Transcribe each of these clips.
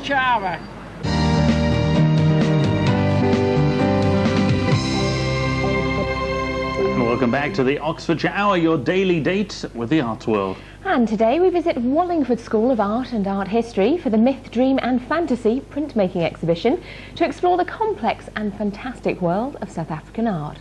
Oxfordshire Hour. Welcome back to the Oxfordshire Hour, your daily date with the art world. And today we visit Wallingford School of Art and Art History for the Myth, Dream and Fantasy printmaking exhibition to explore the complex and fantastic world of South African art.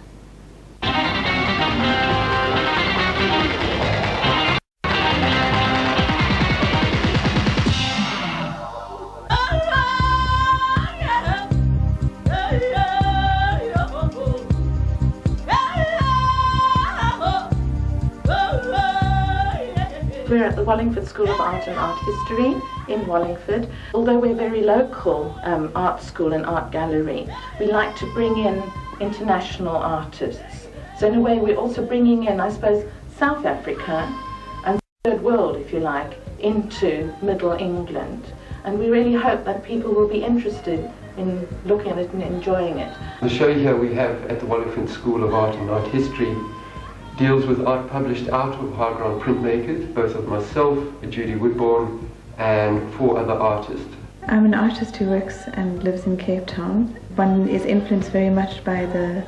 We're at the Wallingford School of Art and Art History in Wallingford. Although we're a very local art school and art gallery, we like to bring in international artists. So in a way we're also bringing in, I suppose, South Africa and the third world, if you like, into Middle England. And we really hope that people will be interested in looking at it and enjoying it. The show here we have at the Wallingford School of Art and Art History deals with art published out of Hardground Printmakers, both of myself, Judy Woodborne, and 4 other artists. I'm an artist who works and lives in Cape Town. One is influenced very much by the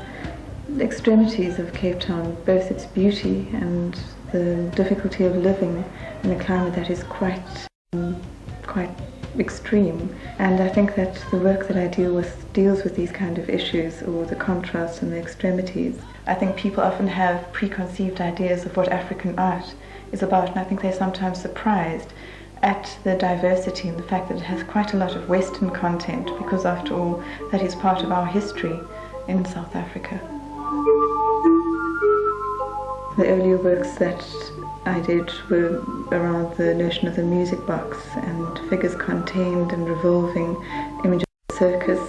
extremities of Cape Town, both its beauty and the difficulty of living in a climate that is quite extreme. And I think that the work that I deal with deals with these kind of issues, or the contrast and the extremities. I think people often have preconceived ideas of what African art is about, and I think they're sometimes surprised at the diversity and the fact that it has quite a lot of Western content, because after all, that is part of our history in South Africa. The earlier works that I did were around the notion of the music box and figures contained and revolving images of circus,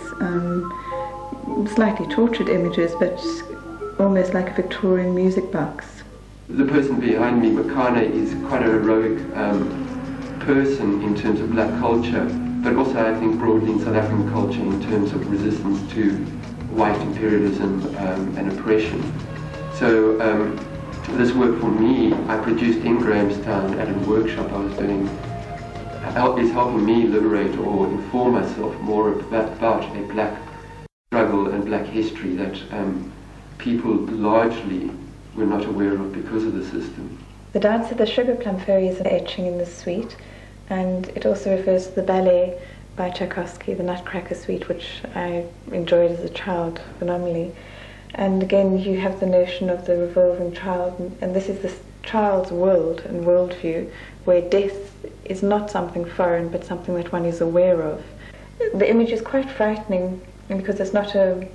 slightly tortured images, but almost like a Victorian music box. The person behind me, Makana, is quite a heroic person in terms of black culture, but also I think broadly in South African culture in terms of resistance to white imperialism and oppression. So this work for me, I produced in Grahamstown at a workshop I was doing, is helping me liberate or inform myself more about a black struggle and black history that people largely were not aware of because of the system. The dance of the Sugar Plum Fairy is an etching in the suite, and it also refers to the ballet by Tchaikovsky, the Nutcracker Suite, which I enjoyed as a child phenomenally. And again, you have the notion of the revolving child, and this is this child's world and worldview, where death is not something foreign, but something that one is aware of. The image is quite frightening because it's something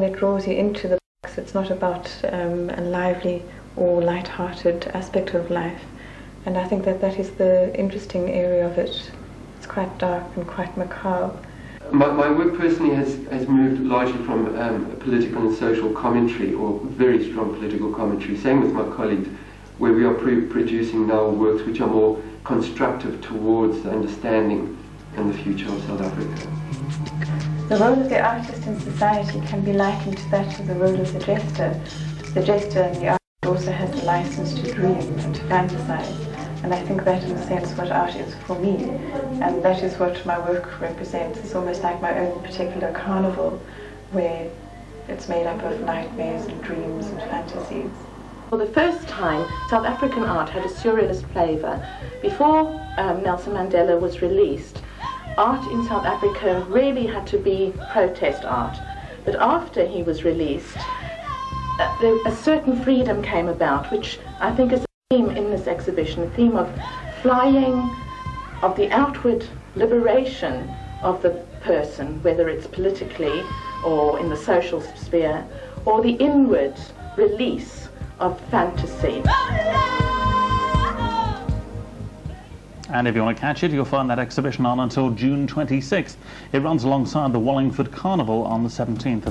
that draws you into the box. It's not about a lively or light-hearted aspect of life, and I think that is the interesting area of it. It's quite dark and quite macabre. My work personally has moved largely from political and social commentary, or very strong political commentary. Same with my colleagues, where we are producing now works which are more constructive towards the understanding and the future of South Africa. The role of the artist in society can be likened to that of the role of the jester. The jester and the artist also has the license to dream and to fantasize. And I think that in a sense what art is for me, and that is what my work represents. It's almost like my own particular carnival, where it's made up of nightmares and dreams and fantasies. For the first time, South African art had a surrealist flavour. Before Nelson Mandela was released, art in South Africa really had to be protest art. But after he was released, a certain freedom came about, which I think is theme in this exhibition, a theme of flying, of the outward liberation of the person, whether it's politically or in the social sphere, or the inward release of fantasy. And if you want to catch it, you'll find that exhibition on until June 26th. It runs alongside the Wallingford Carnival on the 17th.